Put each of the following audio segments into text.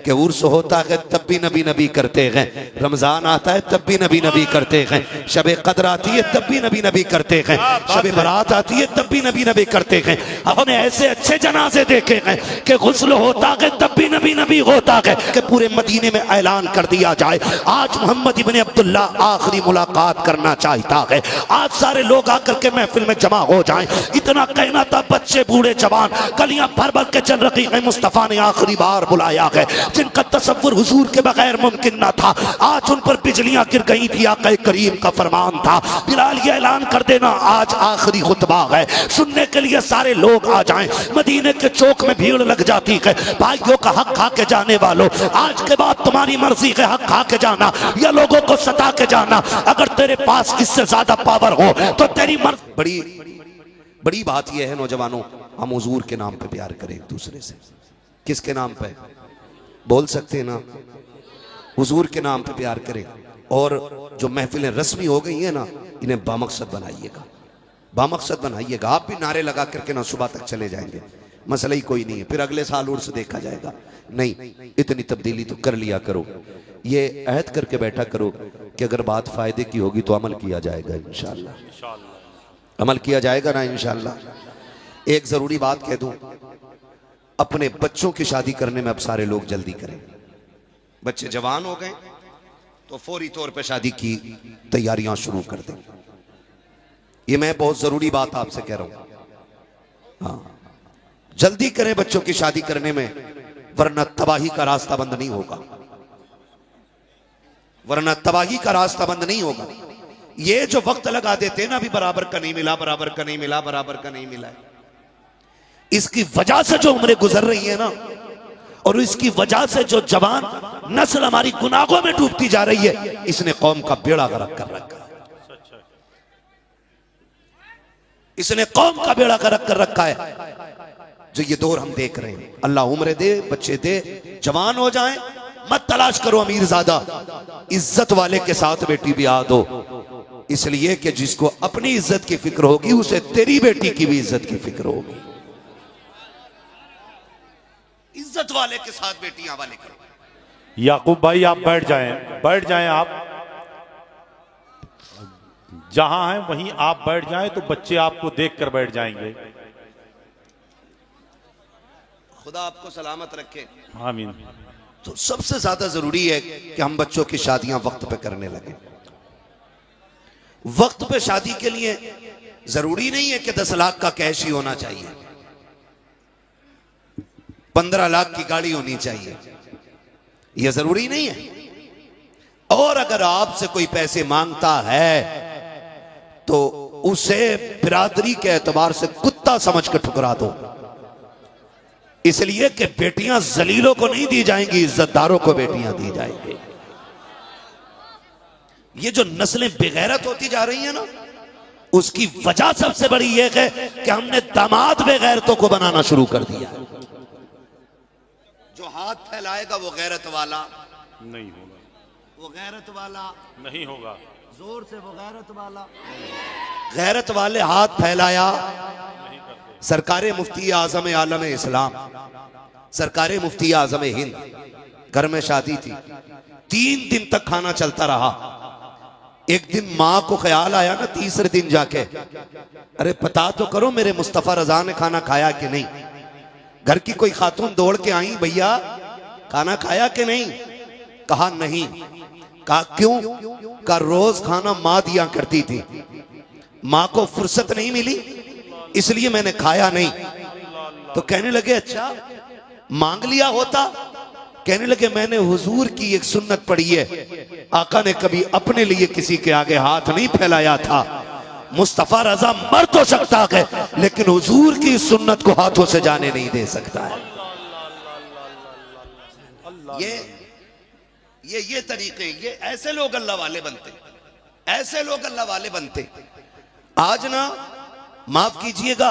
कि उर्स होता है तब भी नबी नबी करते हैं, रमजान आता है तब भी नबी नबी करते हैं, शब कद्र आती है तब भी नबी नबी करते हैं, शब बारात आती है तब भी नबी नबी करते हैं। हमने ऐसे अच्छे जनाजे देखे हैं कि गुस्ल होता है तब भी नबी नबी होता है कि पूरे मदीने में ऐलान कर दिया जाए आज मोहम्मद इब्ने अब्दुल्ला आखिरी मुलाकात करना चाहता है, आज सारे लोग आकर के महफिल में जमा हो जाएं। इतना कहना था, बच्चे बूढ़े जवान कलियां भर भर के चल रही है, मुस्तफा ने आखिरी बार बुलाया है। जिनका तसव्वुर हुजूर के बगैर मुमकिन न था, आज उन पर बिजलियां गिर गई थी, आका करीम का फरमान था, बिलाल ये ऐलान कर देना आज आखिरी खुतबा है, सुनने के लिए सारे लोग आ जाएं। मदीने के चौक में भीड़ लग जाती है। भाइयों का हक खा के जाने वालों, आज के बाद तुम्हारी मर्जी है, हक खा के जाना या लोगों को सता के जाना। अगर तेरे पास इससे ज्यादा पावर हो तो तेरी मर्जी। बड़ी बात यह है नौजवानों, हम हुजूर के नाम पे प्यार करें एक दूसरे से। किसके नाम पे बोल सकते हैं ना? हुजूर के नाम पे प्यार करें। और जो महफिलें रस्मी हो गई हैं ना, इन्हें बामकसद बनाइएगा, बामकसद बनाइएगा। आप भी नारे लगा करके ना सुबह तक चले जाएंगे, मसला ही कोई नहीं है, फिर अगले साल उर्स देखा जाएगा। नहीं, इतनी तब्दीली तो कर लिया करो, ये अहद करके बैठा करो कि अगर बात फायदे की होगी तो अमल किया जाएगा इंशाअल्लाह, अमल किया जाएगा ना इंशाअल्लाह। एक जरूरी बात कह दूं, अपने बच्चों की शादी करने में अब सारे लोग जल्दी करें। बच्चे जवान हो गए तो फौरी तौर पे शादी की तैयारियां शुरू कर दें। ये मैं बहुत जरूरी बात आपसे कह रहा हूं। हाँ, जल्दी करें बच्चों की शादी करने में, वरना तबाही का रास्ता बंद नहीं होगा, वरना तबाही का रास्ता बंद नहीं होगा। ये जो वक्त लगा देते हैं ना, अभी बराबर का नहीं मिला, बराबर का नहीं मिला, बराबर का नहीं मिला, इसकी वजह से जो उम्रें गुजर रही है ना, और इसकी वजह से जो जवान नस्ल हमारी गुनाहों में डूबती जा रही है, इसने कौम का बेड़ा गर्क कर रखा है, इसने कौम का बेड़ा गर्क कर रखा है। जो ये दौर हम देख रहे हैं, अल्लाह उम्र दे, बच्चे दे, जवान हो जाएं। मत तलाश करो अमीरजादा, इज्जत वाले के साथ बेटी ब्याह दो, इसलिए कि जिसको अपनी इज्जत की फिक्र होगी उसे तेरी बेटी की भी इज्जत की फिक्र होगी। इज्जत वाले के साथ बेटियां वाले करो। याकूब भाई आप बैठ जाएं, बैठ जाएं, आप जहां हैं वहीं आप बैठ जाएं, तो बच्चे आपको देखकर बैठ जाएंगे। खुदा आपको सलामत रखे, आमीन। तो सबसे ज्यादा जरूरी है कि हम बच्चों की शादियां वक्त पे करने लगे। वक्त पे शादी के लिए जरूरी नहीं है कि 10 लाख का कैश ही होना चाहिए, 15 लाख की गाड़ी होनी चाहिए, यह जरूरी नहीं है। और अगर आपसे कोई पैसे मांगता है तो उसे बिरादरी के एतबार से कुत्ता समझ कर ठुकरा दो, इसलिए कि बेटियां जलीलों को नहीं दी जाएंगी, इज्जतदारों को बेटियां दी जाएंगी। ये जो नस्लें बेगैरत होती जा रही है ना, उसकी वजह सबसे बड़ी यह है कि हमने दामाद बेगैरतों को बनाना शुरू कर दिया। जो हाथ फैलाएगा वो गैरत वाला नहीं होगा, वो गैरत वाला नहीं होगा, जोर से वो गैरत वाला। गैरत वाले हाथ फैलाया। सरकारे मुफ्ती आजम आलम इस्लाम, सरकारे मुफ्ती आजम हिंद, घर में शादी थी, 3 दिन तक खाना चलता रहा। एक दिन माँ को ख्याल आया ना, तीसरे दिन जाके, अरे पता तो करो मेरे मुस्तफा रजा ने खाना खाया कि नहीं। घर की कोई खातून दौड़ के आई, भैया खाना खाया कि नहीं? कहा नहीं। कहा क्यों? कहा रोज खाना माँ दिया करती थी, माँ को फुर्सत नहीं मिली इसलिए मैंने खाया नहीं। तो कहने लगे अच्छा मांग लिया होता? कहने लगे मैंने हुजूर की एक सुन्नत पढ़ी है, आका ने कभी अपने लिए किसी के आगे हाथ नहीं फैलाया था। मुस्तफा रजा मर तो सकता है लेकिन हुजूर की सुन्नत को हाथों से जाने नहीं दे सकता है। ये तरीके, ये ऐसे लोग अल्लाह वाले बनते, ऐसे लोग अल्लाह वाले बनते। आज ना माफ कीजिएगा,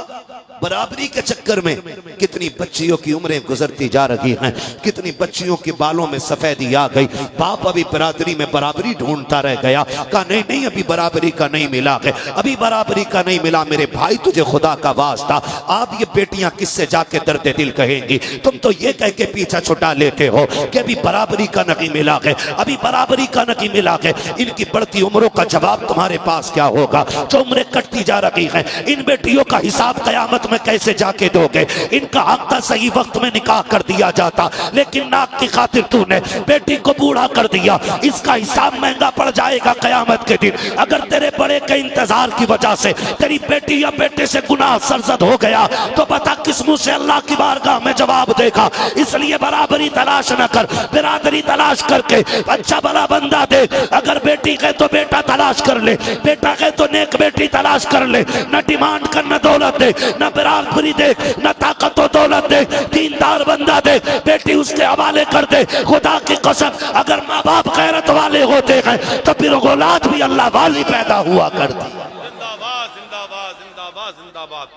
बराबरी के चक्कर में कितनी बच्चियों की उम्रें गुजरती जा रही हैं, कितनी बच्चियों के बालों में सफेदी आ गई। बाप अभी बरादरी में बराबरी ढूंढता रह गया, कहा नहीं नहीं अभी बराबरी का नहीं मिला है, अभी बराबरी का नहीं मिला। मेरे भाई तुझे खुदा का वास्ता, आप ये बेटियां किससे जाके दर्द दिल कहेंगी? तुम तो ये कह के पीछा छुटा लेते हो कि अभी बराबरी का नहीं मिला है, अभी बराबरी का नहीं मिला है। इनकी बढ़ती उम्रों का जवाब तुम्हारे पास क्या होगा? जो उम्रें कटती जा रही हैं, इन बेटियों का हिसाब कयामत में कैसे जाके दोगे? इनका हक था सही वक्त में निकाह कर दिया जाता, लेकिन नाक की खातिर तूने बेटी को बूढ़ा कर दिया। इसका हिसाब महंगा पड़ जाएगा कयामत के दिन। अगर तेरे बड़े के इंतजार की वजह से तेरी बेटी या बेटे से गुनाह सरजद हो गया तो बता किस मुंह से अल्लाह की बारगाह में जवाब देगा? इसलिए बराबरी तलाश न कर, बिरादरी तलाश करके अच्छा भला बंदा दे। अगर बेटी कहे तो बेटा तलाश कर ले, बेटा कहे तो नेक बेटी तलाश कर ले। न डिमांड कर, न दौलत दे, न बराबरी दे, न ताकत और दौलत दे। दीनदार बंदा दे, बेटी उसके हवाले कर दे। खुदा की कसम अगर माँ बाप गैरत वाले होते हैं तो फिर औलाद भी अल्लाह वाली पैदा हुआ करती। जिंदाबाद जिंदाबाद जिंदाबाद जिंदाबाद,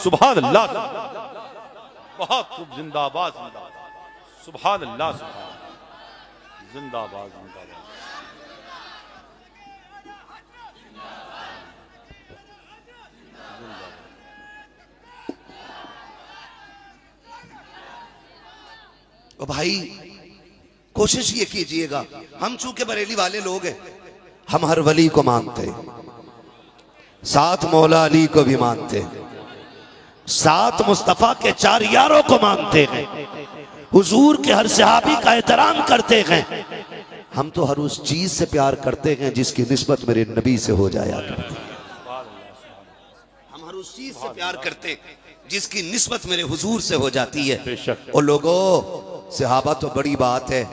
सुभान अल्लाह, बहुत खूब, जिंदाबाद जिंदाबाद, सुभान अल्लाह, जिंदाबाद जिंदाबाद। ओ भाई कोशिश ये कीजिएगा, हम चूंकि बरेली वाले लोग हैं, हम हर वली को मानते हैं, साथ मौला अली को भी मानते हैं, साथ मुस्तफा के 4 यारों को मानते हैं, हुजूर के हर सहाबी का एहतराम करते हैं। हम तो हर उस चीज से प्यार करते हैं जिसकी निस्बत मेरे नबी से हो जाया करती। हम हर उस चीज से प्यार करते हैं जिसकी निस्बत मेरे हुजूर से हो जाती है। और लोगों, सहाबा तो बड़ी बात है,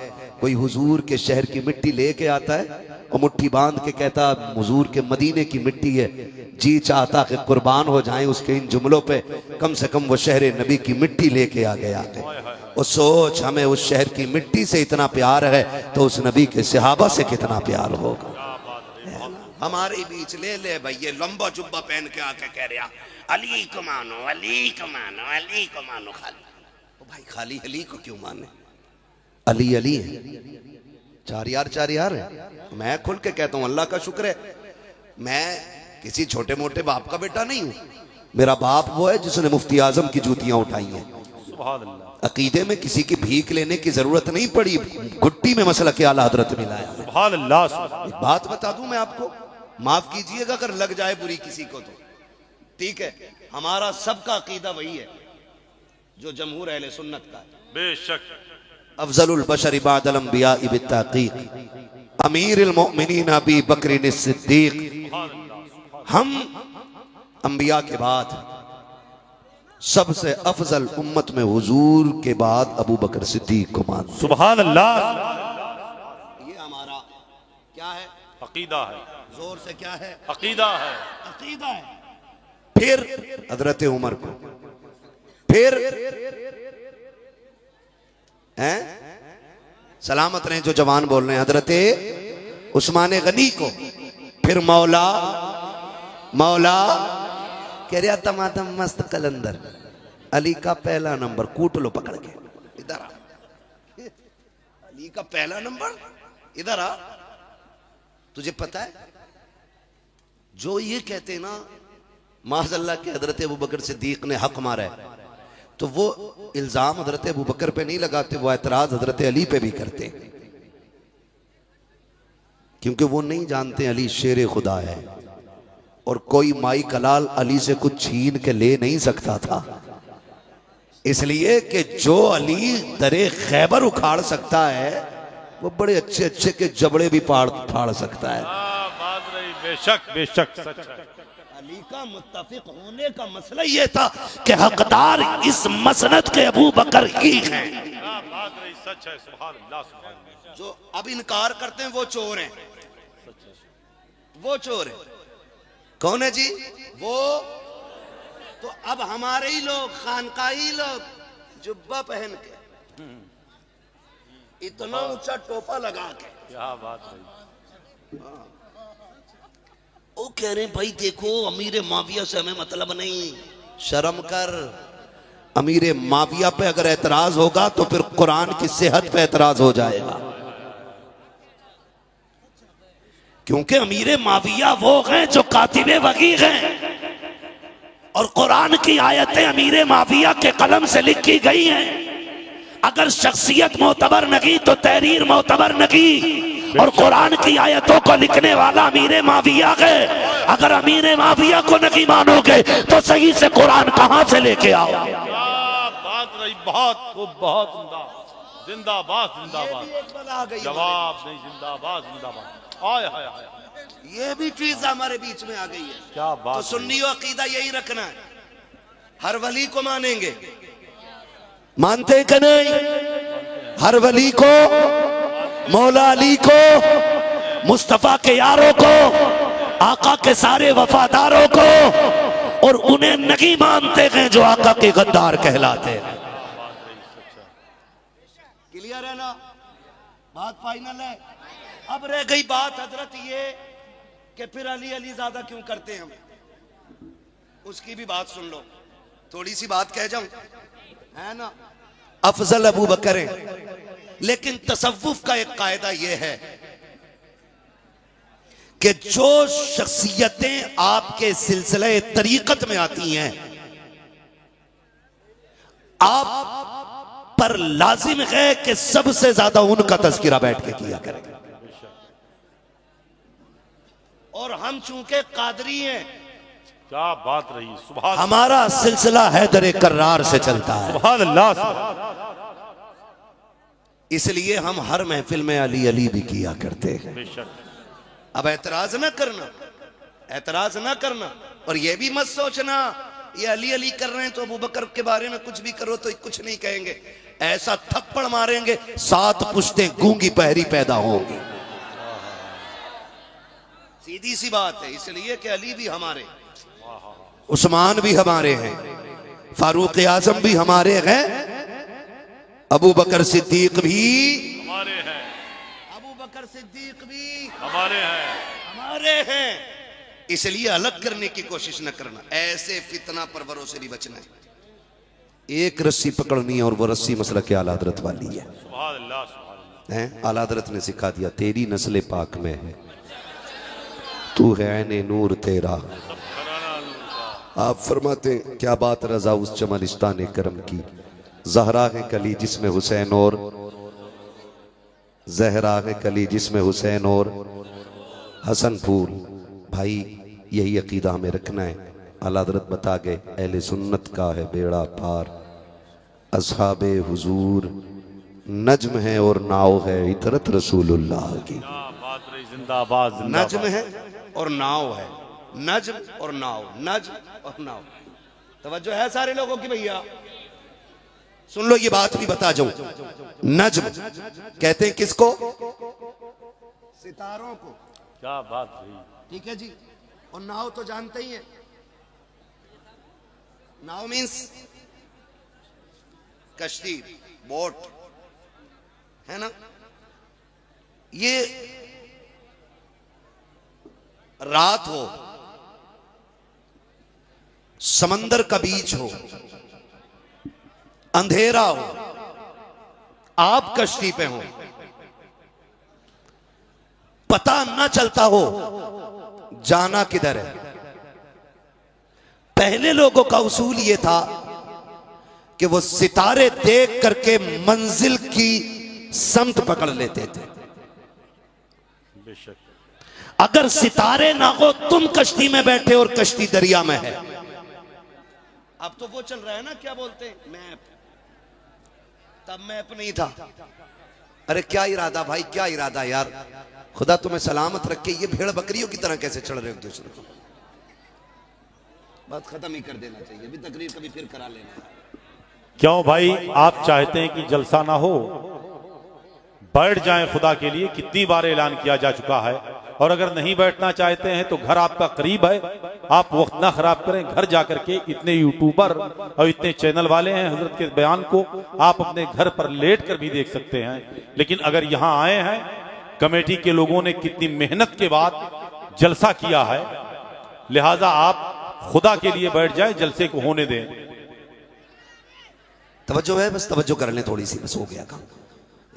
कोई हुजूर के शहर की मिट्टी लेके आता है और मुट्ठी बांध के कहता हुजूर के मदीने की मिट्टी है, जी चाहता कि कुर्बान हो जाएं उसके इन जुमलों पे, कम से कम वो शहर नबी की मिट्टी लेके आ गया है। और सोच, हमें उस शहर की मिट्टी से इतना प्यार है तो उस नबी के सहाबा से कितना प्यार होगा। हमारे बीच ले ले भाई ये लंबा जुब्बा पहन के आके कह रहा अली को मानो, अली को मानो, अली को मानो। खाली ओ भाई खाली अली को क्यों माने? अली अली है, 4 यार है। मैं खुल के कहता हूँ अल्लाह का शुक्र है, मैं किसी छोटे मोटे बाप का बेटा नहीं हूँ। मेरा बाप वो है जिसने मुफ्ती आजम की जूतियां उठाई हैं। सुभान अल्लाह। अकीदे में किसी की भीख लेने की जरूरत नहीं पड़ी, घुट्टी में मसला के आला हजरत मिलाया। सुभान अल्लाह। एक बात बता दूं मैं आपको, माफ कीजिएगा अगर लग जाए बुरी किसी को तो, ठीक है, हमारा सबका अकीदा वही है जो जमहूर अहले सुन्नत का है। बेशक अफजलुल बशर इबादल अंबिया बित्तहकीक अमीरुल मोमिनीन अबी बकर सिद्दीक। हम अंबिया के बाद सबसे अफजल उम्मत में हुजूर के बाद अबू बकर सिद्दीक को मान। सुभान अल्लाह। ये हमारा क्या है? अकीदा है। जोर से क्या है? अकीदा है। अकीदा है। फिर हजरत उमर को, फिर हैं सलामत रहे जो जवान बोल रहे हैं, हजरत उस्मान गनी को, फिर मौला मौला कह रहा तमातम मस्त कलंदर अली का पहला नंबर, कूट लो पकड़ के, इधर आ, अली का पहला नंबर, इधर आ। तुझे पता है जो ये कहते ना माज़अल्लाह के हजरत अबू बकर सिद्दीक ने हक मारा है, तो वो इल्जाम हजरत अबू बकर पे नहीं लगाते, वो एतराज हजरत अली पे भी करते, क्योंकि वो नहीं जानते अली शेर खुदा है और कोई माई कलाल अली से कुछ छीन के ले नहीं सकता था। इसलिए कि जो अली दरे खैबर उखाड़ सकता है वो बड़े अच्छे अच्छे के जबड़े भी फाड़ सकता है। बात रही, बेशक बेशक सच है। अली का मुत्तफिक होने का मसला यह था कि हकदार इस मसनद के अबू बकर ही हैं। बात रही, सच है। सुभान अल्लाह, सुभान अल्लाह। जो अब इनकार करते हैं वो चोर हैं, वो चोर है। कौन है जी? वो तो अब हमारे ही लोग, खानकाही लोग, जुब्बा पहन के, इतना ऊंचा टोपा लगा के, क्या बात है। वो कह रहे हैं भाई देखो अमीर माविया से हमें मतलब नहीं, शर्म कर। अमीर माविया पे अगर एतराज होगा तो फिर कुरान की सेहत पे एतराज हो जाएगा, क्योंकि अमीर माविया वो हैं जो कातिबे वगी हैं और कुरान की आयतें अमीर माविया के कलम से लिखी गई हैं। अगर शख्सियत मोतबर नहीं तो तहरीर मोतबर नहीं, और कुरान की आयतों को लिखने वाला अमीर माविया है। अगर अमीर माविया को नहीं मानोगे तो सही से कुरान कहां से लेके आओ? बात रही, बहुत खूब, बहुत उम्दा। जिंदाबाद जिंदाबाद, जवाब नहीं, जिंदाबाद जिंदाबाद। आय हाय हाय, ये भी चीज हमारे बीच में आ गई है। क्या बात। तो सुन्नी अकीदा यही रखना है, हर वली को मानेंगे, मानते कि नहीं? हर वली को, मौला अली को, मुस्तफा के यारों को, आका के सारे वफादारों को, और उन्हें नहीं मानते हैं जो आका के गद्दार कहलाते हैं। क्लियर है ना? बात फाइनल है। अब रह गई बात हजरत ये कि फिर अली अली ज्यादा क्यों करते हैं हम, उसकी भी बात सुन लो। थोड़ी सी बात कह जाऊं, है ना? अफजल अबू बकर है, लेकिन तसव्वुफ का एक कायदा यह है कि जो शख्सियतें आपके सिलसिले तरीकत में आती हैं, आप पर लाजिम है कि सबसे ज्यादा उनका तज़किरा बैठ के किया करें। और हम चूंकि कादरी हैं, क्या बात रही, सुभान हमारा सिलसिला हैदर कर्रार से चलता है, सुभान अल्लाह। इसलिए हम हर महफिल में अली अली भी किया करते हैं। बेशक। अब एतराज ना करना, एतराज ना करना, और ये भी मत सोचना ये अली अली कर रहे हैं तो अबू बकर के बारे में कुछ भी करो तो कुछ नहीं कहेंगे। ऐसा थप्पड़ मारेंगे 7 पुश्तें गूंगी पहरी पैदा होंगी। सीधी सी बात है। इसलिए कि अली भी हमारे, उस्मान भी हमारे हैं, फारूक आजम भी हमारे हैं, अबू बकर सिद्दीक भी हमारे हैं, अबू बकर सिद्दीक भी हमारे हैं, हमारे हैं। इसलिए अलग करने की कोशिश न करना, ऐसे फितना परवरों से भी बचना है। एक रस्सी पकड़नी है और वो रस्सी मसला के आला हज़रत वाली है। सुभान अल्लाह, सुभान अल्लाह। हैं आला हज़रत ने सिखा दिया, तेरी नस्ल पाक में है, तू है ऐने नूर तेरा। आप फरमाते हैं क्या बात रजा उस चमनिस्तान करम की, जहरा है कली जिसमें हुसैन और, जहरा है कली जिसमें हुसैन और हसन फूल। भाई यही अकीदा हमें रखना है। आला हज़रत बता गए अहले सुन्नत का है बेड़ा पार, असहाबे हुजूर नज्म है और नाव है इतरत रसूलुल्लाह की। जिंदाबाद, नज्म है और नाव है, नज्म और नाव, नज्म और नाव। तवज्जो है सारे लोगों की भैया? सुन लो ये बात भी बता जाऊं, नज्म कहते हैं किसको? सितारों को। क्या बात रही, ठीक है जी। और नाव तो जानते ही हैं, नाव मीन्स कश्ती, बोट, है ना? ये रात हो, समंदर का बीच हो, अंधेरा हो, आप कश्ती पे हो, पता ना चलता हो जाना किधर है। पहले लोगों का उसूल यह था कि वो सितारे देख करके मंजिल की समत पकड़ लेते थे। बेशक। अगर सितारे ना हो, तुम कश्ती में बैठे और कश्ती दरिया में है। अब तो वो चल रहा है ना, क्या बोलते हैं, मैप। तब मैप नहीं था। अरे क्या इरादा भाई, क्या इरादा यार, खुदा तुम्हें सलामत रखे। ये भेड़ बकरियों की तरह कैसे चढ़ रहे हो एक दूसरे को? बात खत्म ही कर देना चाहिए, अभी तकरीर कभी फिर करा लेना। क्यों भाई, आप चाहते हैं कि जलसा ना हो, बैठ जाएं खुदा के लिए। कितनी बार ऐलान किया जा चुका है। और अगर नहीं बैठना चाहते हैं तो घर आपका करीब है, आप वक्त ना खराब करें। घर जाकर के इतने यूट्यूबर और इतने चैनल वाले हैं, हजरत के बयान को आप अपने घर पर लेट कर भी देख सकते हैं। लेकिन अगर यहाँ आए हैं, कमेटी के लोगों ने कितनी मेहनत के बाद जलसा किया है, लिहाजा आप खुदा के लिए बैठ जाएं, जलसे को होने दें। तवज्जो है, बस तवज्जो कर लें थोड़ी सी, बस हो गया काम।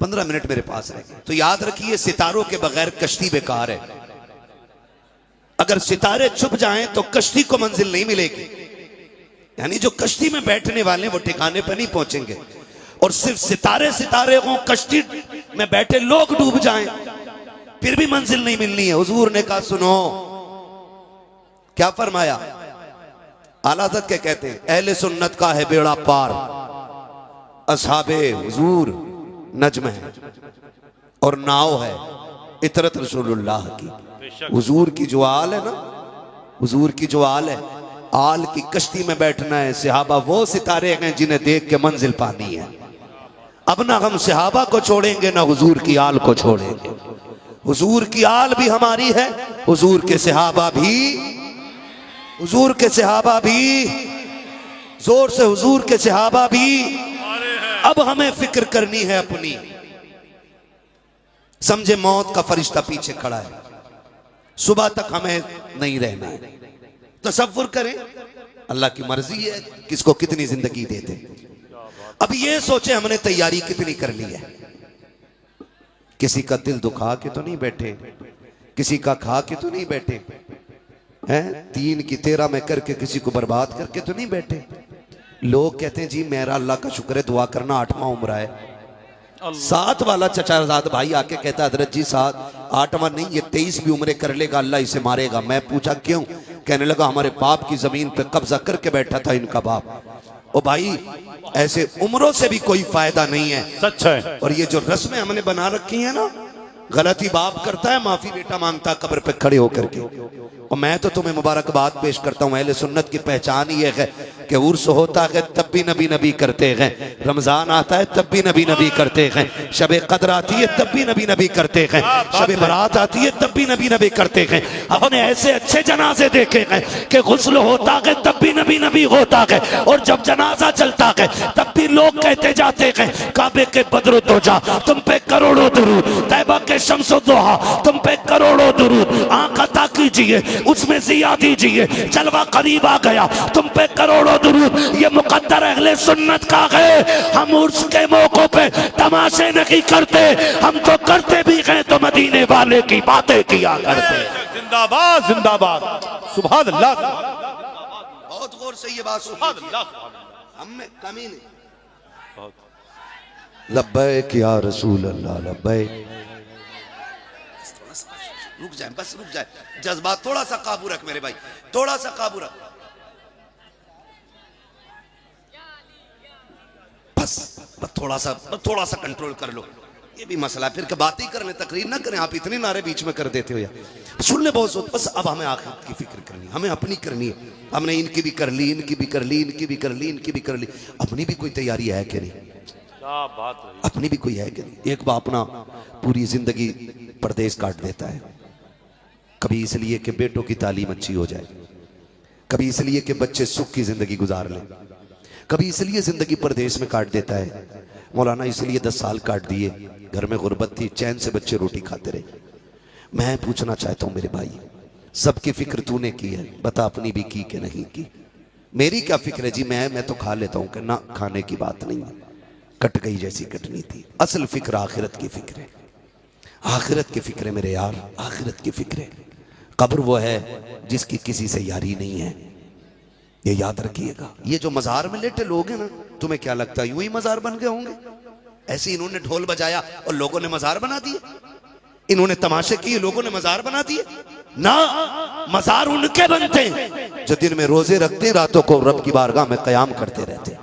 15 मिनट मेरे पास रह गए। तो याद रखिए, सितारों के बगैर कश्ती बेकार है। अगर सितारे छुप जाएं तो कश्ती को मंजिल नहीं मिलेगी। यानी जो कश्ती में बैठने वाले वो ठिकाने पर नहीं पहुंचेंगे। और सिर्फ सितारे सितारे हों, कश्ती में बैठे लोग डूब जाएं, फिर भी मंजिल नहीं मिलनी है। हुजूर ने कहा सुनो, क्या फरमाया? आला हज़रत क्या कहते हैं? अहले सुन्नत का है बेड़ा पार, असहाबे हुजूर नज्म है और नाव है इतरत रसूलुल्लाह की। हुजूर की जो आल है ना, हुजूर की जो आल है, आल की कश्ती में बैठना है। सहाबा वो सितारे हैं जिन्हें देख के मंजिल पानी है। अब ना हम सहाबा को छोड़ेंगे, ना हुजूर की आल को छोड़ेंगे। हुजूर की आल भी हमारी है, हुजूर के सहाबा भी, हुजूर के सहाबा भी, जोर से हुजूर के सहाबा भी। अब हमें फिक्र करनी है अपनी। समझे मौत का फरिश्ता पीछे खड़ा है, सुबह तक हमें नहीं रहना है। तसव्वुर करें, अल्लाह की मर्जी है किसको कितनी जिंदगी देते। अब ये सोचे हमने तैयारी कितनी कर ली है। किसी का दिल दुखा के तो नहीं बैठे, किसी का खा के तो नहीं बैठे हैं, 3 की 13 में करके किसी को बर्बाद करके तो नहीं बैठे। लोग कहते हैं जी मेरा अल्लाह का शुक्र है, दुआ करना 8वां उम्र है। 7 वाला चचाजाद भाई आके कहता हजरत जी 8वां नहीं, ये 23 भी उम्रें कर लेगा, अल्लाह इसे मारेगा। मैं पूछा क्यों? कहने लगा हमारे बाप की जमीन पे कब्जा करके बैठा था इनका बाप। ओ भाई, ऐसे उम्रों से भी कोई फायदा नहीं है। सच है। और ये जो रस्में हमने बना रखी है ना, गलती बाप करता है, माफी बेटा मांगता कब्र पे खड़े होकर के। और मैं तो तुम्हें मुबारकबाद पेश करता हूँ। अहले सुन्नत की पहचान ये है कि उर्स होता है तब भी नबी नबी करते हैं, रमजान आता है तब भी नबी नबी करते हैं, शबे कद्र आती है तब भी नबी नबी करते हैं, शबे बरात आती है तब भी नबी नबी करते हैं। हमने ऐसे अच्छे जनाजे देखे हैं कि गुस्ल होता है तब भी नबी नबी होता है, और जब जनाजा चलता है तब भी लोग कहते जाते हैं काबे के बदरो दोजा तुम पे करोड़ों दुरूद, तैबा के शम्सो दोहा तुम पे करोड़ों दुरूद, आंख अता कीजिए उसमें जिया दीजिए, जलवा करीब आ गया तुम पे करोड़ों दुरूद। ये मुकद्दर अहले सुन्नत का है। हम उर्स के मौकों पे तमाशे नहीं करते, हम तो करते भी हैं तो मदीने वाले की बातें किया करते। जिंदाबाद जिंदाबाद, सुभान अल्लाह। बहुत गौर से ये बात सुनिए, हमें कमी नहीं। लब्बैक या रसूल अल्लाह लब्बैक। रुक जाए, बस रुक जाए, जज्बात थोड़ा सा काबू रख मेरे भाई, थोड़ा सा काबू रख, बस थोड़ा सा कंट्रोल कर लो। ये भी मसला, फिर के बात ही करने तकरीर ना करें। आप इतने नारे बीच में कर देते हो यार, सुनने बहुत। बस अब हमें आखिरत की फिक्र करनी, हमें अपनी करनी है। हमने इनकी भी कर ली, इनकी भी कर ली, इनकी भी कर ली, इनकी भी कर ली। अपनी भी कोई तैयारी है कि नहीं? क्या बात है, अपनी भी कोई है कि नहीं? एक बाप ना पूरी जिंदगी परदेश काट देता है, कभी इसलिए कि बेटों की तालीम अच्छी हो जाए, कभी इसलिए कि बच्चे सुख की जिंदगी गुजार लें, कभी इसलिए जिंदगी परदेश में काट देता है। मौलाना इसलिए 10 साल काट दिए, घर में गुर्बत थी, चैन से बच्चे रोटी खाते रहे। मैं पूछना चाहता हूं मेरे भाई, सबकी फिक्र तूने की है, बता अपनी भी की कि नहीं की? मेरी क्या फिक्र है जी, मैं तो खा लेता हूं कि ना, खाने की बात नहीं है, कट गई जैसी कटनी थी। असल फिक्र आखिरत की फिक्र है, आखिरत की फिक्र है मेरे यार, आखिरत की फिक्र है। कब्र वो है जिसकी किसी से यारी नहीं है, ये याद रखिएगा। ये जो मजार में लेटे लोग हैं ना, तुम्हें क्या लगता है यूं ही मजार बन गए होंगे? ऐसे इन्होंने ढोल बजाया और लोगों ने मजार बना दिए, इन्होंने तमाशे किए, लोगों ने मजार बना दिए ना। मजार उनके बनते हैं जो दिन में रोजे रखते, रातों को रब की बारगाह में कयाम करते रहते।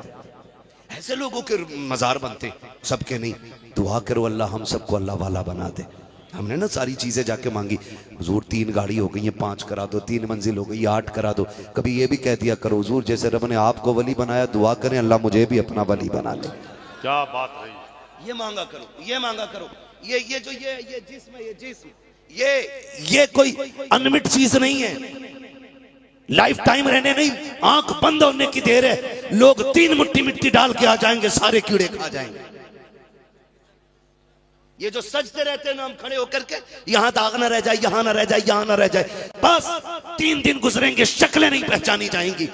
ऐसे लोगों के मजार बनते, सबके नहीं। दुआ करो अल्लाह हम सबको अल्लाह वाला बना दे। हमने ना सारी चीजें जाके मांगी, हुजूर 3 गाड़ी हो गई है, 5 करा दो, 3 मंजिल हो गई, 8 करा दो। कभी ये भी कह दिया करो हुजूर जैसे रब ने आपको वली बनाया, दुआ करें अल्लाह मुझे भी अपना वली बना ले। क्या बात है, ये मांगा करो, ये मांगा करो। ये जो ये जिस्म है, ये जिस्म, ये कोई अनमिट चीज नहीं है, लाइफ टाइम रहने नहीं, आंख बंद होने की देर है। लोग 3 मुट्ठी मिट्टी डाल के आ जाएंगे, सारे कीड़े खा जाएंगे। ये जो सजते रहते हैं ना हम खड़े होकर के, यहां दाग ना रह जाए, यहां ना रह जाए, यहां ना रह जाए, बस 3 दिन गुजरेंगे, शक्लें नहीं पहचानी जाएंगी।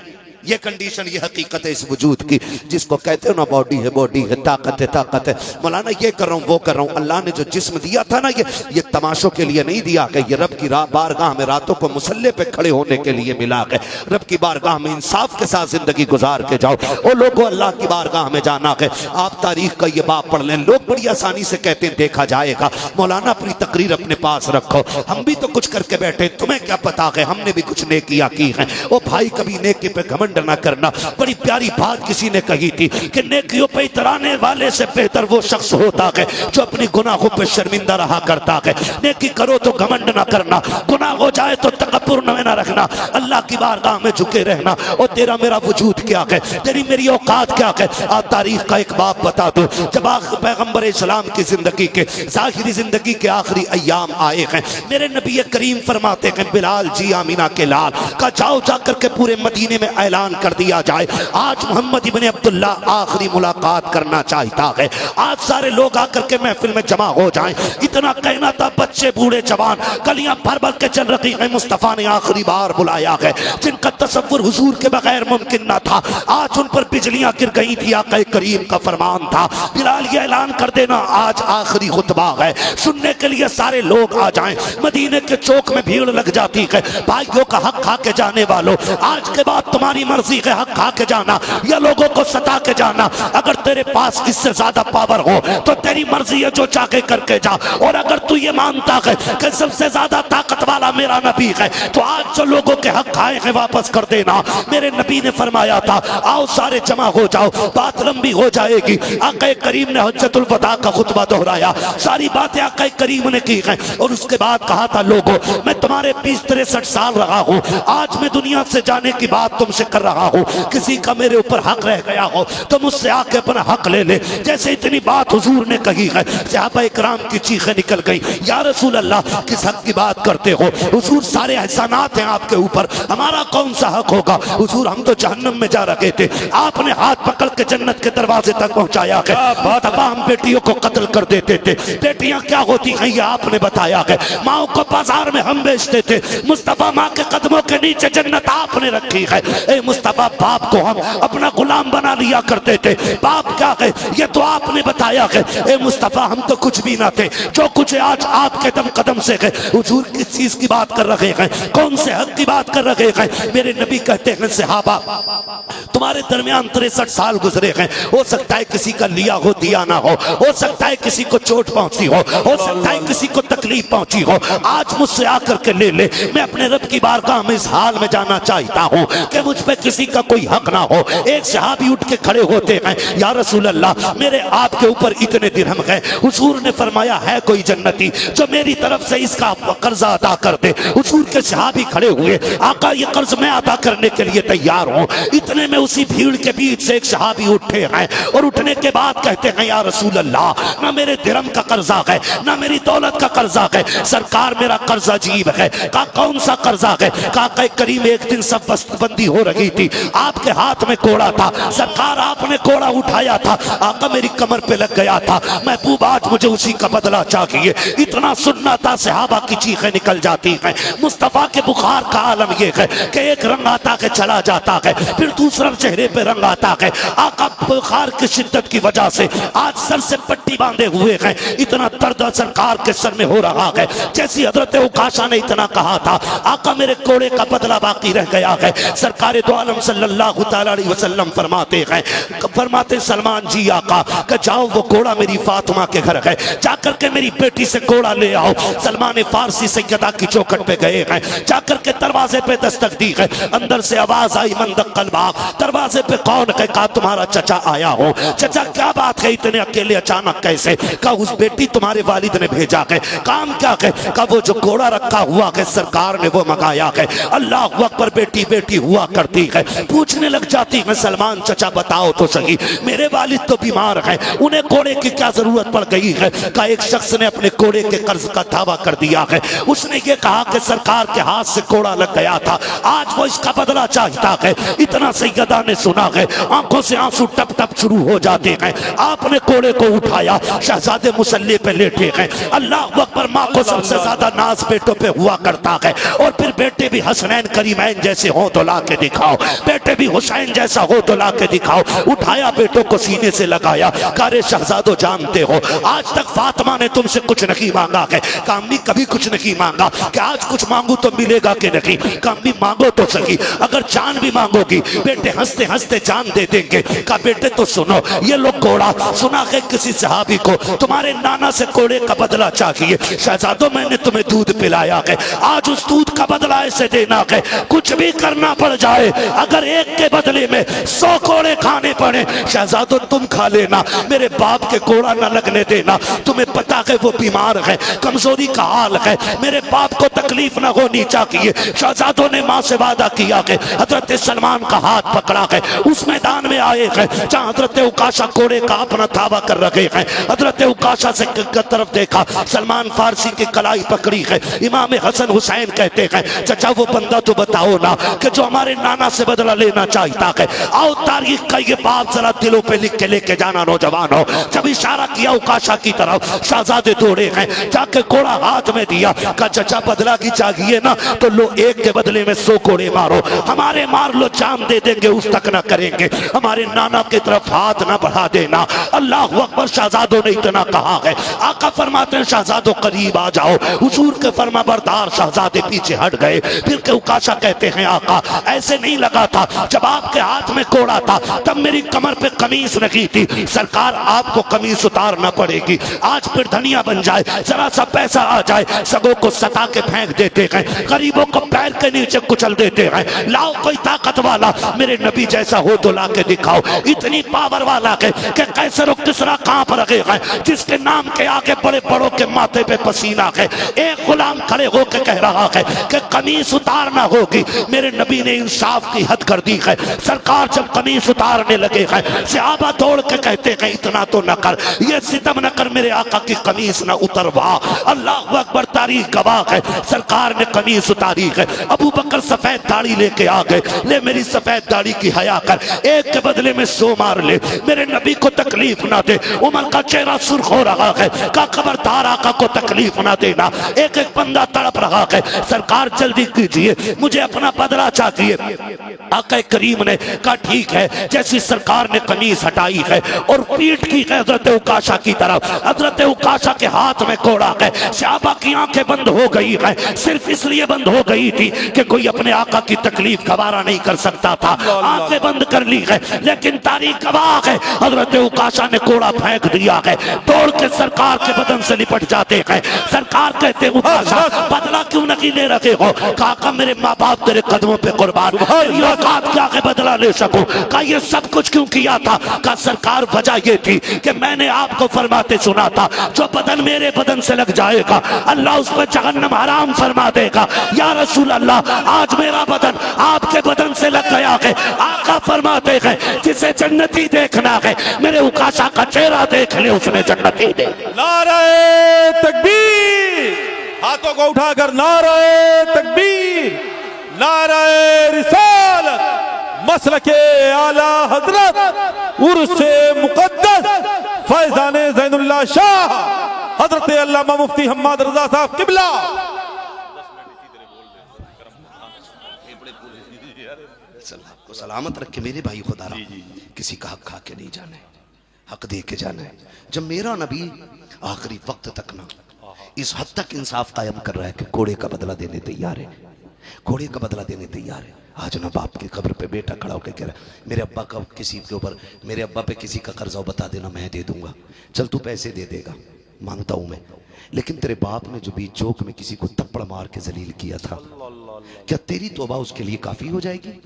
ये कंडीशन, ये हकीकत है इस वजूद की, जिसको कहते हो ना बॉडी है, बॉडी है, ताकत है, ताकत है। मौलाना ये कर रहा हूँ, वो कर रहा हूँ। अल्लाह ने जो जिस्म दिया था ना, ये तमाशों के लिए नहीं दिया कि ये रब की बारगाह में रातों को मुसल्ले पे खड़े होने के लिए मिला है। रब की बारगाह में इंसाफ के साथ जिंदगी गुजार के जाओ। ओ लोगों, अल्लाह की बारगाह में जाना है। आप तारीख का ये बाब पढ़ लें, लोग बड़ी आसानी से कहते हैं देखा जाएगा। मौलाना अपनी तकरीर अपने पास रखो, हम भी तो कुछ करके बैठे, तुम्हें क्या पता है हमने भी कुछ नेकियां की हैं। ओ भाई, कभी नेकी पे घमंड ना करना। बड़ी प्यारी बात किसी ने कही थी कि नेकियों पे इतराने वाले से बेहतर वो शख्स होता है जो अपनी गुनाहों पे शर्मिंदा रहा करता है। नेकी करो तो घमंड ना करना, गुनाह हो जाए तो तकब्बुर ना रखना, अल्लाह की बारगाह में झुके रहना। और तेरा मेरा वजूद क्या है, तेरी मेरी औकात क्या है। आप तारीख का एक बाब बता दो, जब पैगंबर इस्लाम की जिंदगी के ज़ाहिरी जिंदगी के आखिरी अय्याम आए हैं, मेरे नबी करीम फरमाते हैं बिलाल जी आमीना के लाल का जाओ जाकर के पूरे मदीने में ऐलान कर दिया जाए, आज मोहम्मद इब्ने अब्दुल्ला आखिरी मुलाकात करना चाहता है। आज सारे लोग आकर के महफिल में जमा हो जाएं। इतना कहना था, बच्चे बूढ़े जवान गलियां भर भर के चल रही हैं। मुस्तफा ने आखिरी बार बुलाया है, जिनका तसव्वुर हुजूर के बगैर मुमकिन न था। आज उन पर बिजलियां गिर गई थी। आका करीम का फरमान था, बिलाल ये ऐलान कर देना आज आखिरी खुतबा है, सुनने के लिए सारे लोग आ जाएं। मदीने के चौक में भीड़ लग जाती है। भाइयों का हक खा के जाने वालों, आज के बाद तुम्हारी मर्जी है, हक खा के जाना या लोगों को सता के जाना। अगर तेरे पास इससे ज्यादा पावर हो तो तेरी मर्जी है, जो चाहे करके जा। और अगर तू ये मानता है कि सबसे ज्यादा ताकत वाला मेरा नबी है, तो आज जो लोगों के हक खाए हैं वापस कर देना। मेरे नबी ने फरमाया था, आओ सारे जमा हो जाओ, बात लंबी हो जाएगी। आका करीम ने हज्जतुल वदा का खुतबा दोहराया, सारी बातें आका करीम ने की हैं। और उसके बाद कहा था, लोगों मैं तुम्हारे 20-63 साल रहा हूँ, आज मैं दुनिया से जाने की बात तुमसे कर रहा हूँ। किसी का मेरे ऊपर हक रह गया हो तो मुझसे आके अपना हक ले ले। जैसे इतनी बात हुजूर ने कही है, सहाबा इकराम की चीखें निकल गई, या रसूल अल्लाह किस हक की बात करते हो हुजूर, सारे एहसानात हैं आपके ऊपर, हमारा कौन सा हक होगा। हुजूर हम तो जहन्नम में जा रहे थे, आपने हाथ पकड़ के जन्नत के दरवाजे तक पहुंचाया है। मुस्तफा हम बेटियों को कत्ल कर देते थे, बेटियां क्या होती हैं ये आपने बताया है। माओ को बाजार में हम बेचते थे, मुस्तफा माँ के कदमों के नीचे जन्नत आपने रखी है। ए मुस्तफा, बाप को हम अपना गुलाम बना लिया करते थे, बाप क्या है ये तो आपने बताया है। ए मुस्तफा, हम तो कुछ भी ना थे, जो कुछ आज आपके दम कदम से है। हुजूर किस चीज की बात कर रहे हैं, कौन से हक की बात कर रहे हैं। मेरे नबी कहते हैं, सहाबा तुम्हारे दरमियान 63 साल गुजरे हैं, हो सकता है किसी का लिया हो दिया ना हो सकता है किसी को चोट पहुंची हो सकता है किसी को तकलीफ पहुंची हो। आज मुझसे आकर के ले ले, मैं अपने रब की बारगाह में इस हाल में जाना चाहता हूं कि मुझ पे किसी का कोई हक ना हो। एक सहाबी उठ के खड़े होते हैं, या रसूल अल्लाह मेरे आपके ऊपर इतने दिरहम है। हुजूर ने फरमाया, है कोई जन्नती जो मेरी तरफ से इसका कर्जा अदा कर दे। हुजूर के सहाबी खड़े हुए, आका ये कर्ज मैं अदा करने के लिए तैयार हूं। इतने में उसी भीड़ के बीच से एक सहाबी उठे हैं और उठने के बाद कहते हैं, या रसूल अल्लाह ना मेरे दिरहम का कर्जा है ना मेरी दौलत का कर्जा है, सरकार मेरा कर्जा अजीब है। का कौन सा कर्जा है? काका करीम एक दिन सब बंदी हो रही थी, आपके हाथ में कोड़ा था, सरकार आपने कोड़ा उठाया था, आका मेरी कमर पे लग गया था, महबूब आज मुझे उसी का बदला चाहिए। इतना सुनना था, सहाबा की चीखें निकल जाती हैं। मुस्तफा के बुखार का आलम यह है कि एक रंग आता है चला जाता है, फिर दूसरा चेहरे पे रंग आता है। आका बुखार की शिद्दत की वजह से आज सर से पट्टी बांधे हुए हैं, इतना दर्द सरकार के सर में हो रहा है। जैसी हजरत उकाशा ने इतना कहा था, आका मेरे कोड़े का बदला बाकी रह गया है। सरकार दो आलम सल्लल्लाहु तआला अलैहि वसल्लम फरमाते सलमान जी आका कि जाओ वो कोड़ा मेरी फातिमा के घर है, जाकर के मेरी बेटी से कोड़ा ले आओ। सलमान फारसी सैयदा की चौखट पे गए हैं, जाकर के दरवाजे पे दस्तक दी है, अंदर से आवाज आई, मन दक्कल बाब, दरवाजे पे कौन है? कहा तुम्हारा चचा आया हो। चचा क्या बात है, इतने अकेले अचानक कैसे? कहा उस बेटी तुम्हारे वालिद ने भेजा है। काम क्या है? कहा वो जो घोड़ा रखा हुआ है सरकार ने वो मंगाया है। अल्लाह अकबर, बेटी बेटी हुआ करती है। पूछने लग जाती है, सलमान चचा बताओ तो सही, मेरे वालिद तो बीमार है, उन्हें घोड़े की क्या जरूरत पड़ गई है? कहा एक शख्स ने अपने घोड़े के कर्ज का दावा कर दिया है, उसने ये कहा कि सरकार के हाथ से घोड़ा लग गया था, आज वो इसका बदला चाहता है। इतना सैयदा ने सुना है, आंखों से आंसू टप टप शुरू हो जाते हैं। आपने घोड़े को उठाया, शहजादे मुसल्ले पे लेटे हैं। अल्लाह अकबर, माँ को सबसे ज्यादा नाज बेटों पे हुआ करता है। और फिर बेटे भी हसनैन करीमैन जैसे हो तो ला के दिखाओ, बेटे भी हुसैन जैसा हो तो ला के दिखाओ। उठाया बेटों को सीने से लगाया, कारे शहजादो जानते हो आज तक फातिमा ने तुमसे कुछ नहीं मांगा है। कामी कभी कुछ नहीं मांगा कि आज कुछ मांगू तो मिलेगा कि नहीं। कामी मांगो तो सही, अगर जान भी मांगोगी बेटे हंसते हंसते जान दे देंगे। का बेटे तो सुनो, ये लोग घोड़ा सुना है किसी सहाबी को तुम्हारे नाना से घोड़े का बदला चाहिए। शहजादों मैंने तुम्हें दूध पिलाया है, आज उस दूध का बदला ऐसे देना है कुछ भी करना पड़ जाए, अगर एक के बदले में 100 घोड़े खाने पड़े शहजादों तुम खा लेना, मेरे बाप के घोड़ा न लगने देना। तुम्हें पता है वो बीमार है, कमजोरी का हाल है, मेरे बाप को तकलीफ न होनी चाहिए। शहजादों ने मां से वादा किया कि हजरत सलमान का हाथ पकड़ा है, उस मैदान में आए हैं जहां हजरत उकाशा घोड़े का अपना धावा कर रखे हैं। हजरत उकाशा से तरफ देखा, सलमान फारसी की कलाई पकड़ी है। इमाम हसन हुसैन कहते हैं चाचा वो बंदा तो बताओ ना कि जो हमारे नाना से बदला लेना चाहता है। आओ तारीख का ये बात जरा दिलों पे लिख के लेके जाना नौजवान हो। जब इशारा किया उकाशा की तरफ, शहजादे दौड़े हैं, जाके घोड़ा हाथ में दिया, कहा चाचा बदला की चाहिए ना तो लो एक के बदले में 100 घोड़े मारो, हमारे मार लो जान दे देंगे उस तक ना करेंगे, हमारे नाना की तरफ हाथ ना बढ़ा देना। अल्लाह अकबर, शहजादों ने इतना कहा है। आका फरमाते हैं शहजादों करीब आ जाओ, हुजूर के फरमाबरदार शहजादे पीछे हट गए। फिर के उकाशा कहते हैं आका ऐसे नहीं लगा था, जब आपके हाथ में घोड़ा था तब मेरी कमर पे कमीज नहीं थी, सरकार आपको कमीज उतारना पड़ेगी। आज फिर धनिया बन जाए, जरा सा पैसा आ जाए, सबों को सता के फेंक देते हैं, गरीबों को पैर के नीचे कुचल देते हैं। लाओ कोई ताकत वाला मेरे नबी जैसा हो तो ला के दिखाओ, इतनी पावर वाला है कि कैसर और किसरा कांप रहे हैं, जिसके नाम के आगे बड़े बड़ों के माथे पे पसीना है। एक गुलाम खड़े होकर कह रहा है कि कमीज उतारना होगी। मेरे नबी ने इंसाफ की हद कर दी है, सरकार जब कमीज उतारने लगे हैं सहाबा दौड़ के कहते हैं इतना तो न कर, ये सितम न कर, मेरे आका की कमीज न उतरवा। अल्लाह अकबर, तारीख गवाह है, सरकार ने कमीज उतारी है। अबू बकर सफेद दाढ़ी लेके आ गए, ले मेरी सफेद दाढ़ी की हया कर, एक के बदले में 100 मार ले, मेरे नबी को तकलीफ ना दे। उमर का चेहरा सुर्ख हो रहा है, का खबरदार आका को तकलीफ ना देना। एक एक बंदा तड़प रहा है, सरकार जल्दी कीजिए मुझे अपना बदला चाहिए। आका करीम ने कहा ठीक है। जैसी सरकार ने कमीज हटाई है और पीठ की है हजरत उकाशा की तरफ, हजरत उकाशा के हाथ में घोड़ा है। सहाबा की आंखें बंद हो गई है, सिर्फ इसलिए बंद हो गई थी कि कोई अपने आका की तकलीफ गवारा नहीं कर सकता था, आंखें बंद कर ली है। लेकिन तारीख गवाह है, हजरत उकाशा ने घोड़ा फेंक दिया है, दौड़ के सरकार के बदन से निपट जाते हैं। सरकार कहते उकाशा बदला क्यों नहीं ले रहे हो? काका मेरे माँ बाप तेरे कदमों पे कुर्बान, औकात क्या के बदला ले सकूं? का ये सब कुछ क्यों किया था? का सरकार वजह ये थी कि मैंने आपको फरमाते सुना था जो बदन मेरे बदन से लग जाएगा अल्लाह उस पर जहन्नम हराम फरमा देगा। या रसूल अल्लाह आज मेरा बदन आपके बदन से लग गया है। आका फरमाते हैं जिसे जन्नती देखना है मेरे उकाशा का चेहरा देख ले, उसने जन्नती दे। नारे तकबीर, हाथों को उठाकर नारे तकबीर, नारे रिसालत, मसलके आला हजरत उर्से मुकद्दस फैजाने ज़ैनुल्लाह शाह हजरत अल्लामा मुफ्ती हम्माद रजा साहब किबला। को सलामत रख के मेरे भाई खुदा किसी का हक खा के नहीं जाना है, हक दे के जाना है। जब मेरा नबी आखिरी वक्त तक ना इस हद तक इंसाफ कायम कर रहा है कि घोड़े का बदला देने तैयार है, घोड़े का बदला देने तैयार है। आज ना बाप की कब्र पे बेटा खड़ा होकर कह रहा है मेरे अब्बा का किसी के ऊपर, मेरे अब्बा पे किसी का कर्जा बता देना मैं दे दूंगा, चल तू पैसे दे देगा, मानता हूं मैं, लेकिन तेरे बाप ने जो बीच चौक में किसी को थप्पड़ मार के जलील किया था, क्या तेरी तौबा उसके लिए काफी हो जाएगी?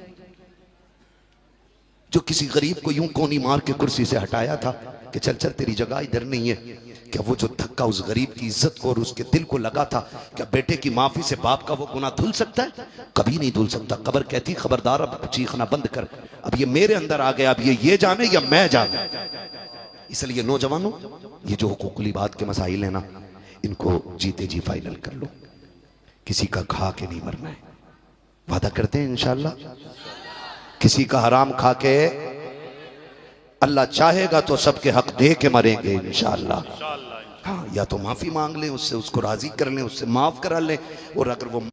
जो किसी गरीब को यूं कोनी मार के कुर्सी से हटाया था कि चल चल तेरी जगह इधर नहीं है, क्या वो जो धक्का उस गरीब की इज्जत को और उसके दिल को लगा था, क्या बेटे की माफी से बाप का वो गुनाह धुल सकता है? कभी नहीं धुल सकता। कब्र कहती खबरदार अब चीखना बंद कर, अब ये मेरे अंदर आ गया, अब ये जाने या मैं जाने। इसलिए नौजवानों ये जो हुकूकुल बात के मसाइल है ना, इनको जीते जी फाइनल कर लो, किसी का खा के नहीं मरना है, वादा करते हैं इंशाअल्लाह। किसी का हराम खा के अल्लाह चाहेगा तो सबके हक दे के मरेंगे इंशाअल्लाह। हाँ, या तो माफी मांग लें उससे, उसको राजी कर लें, उससे माफ करा लें, और अगर वो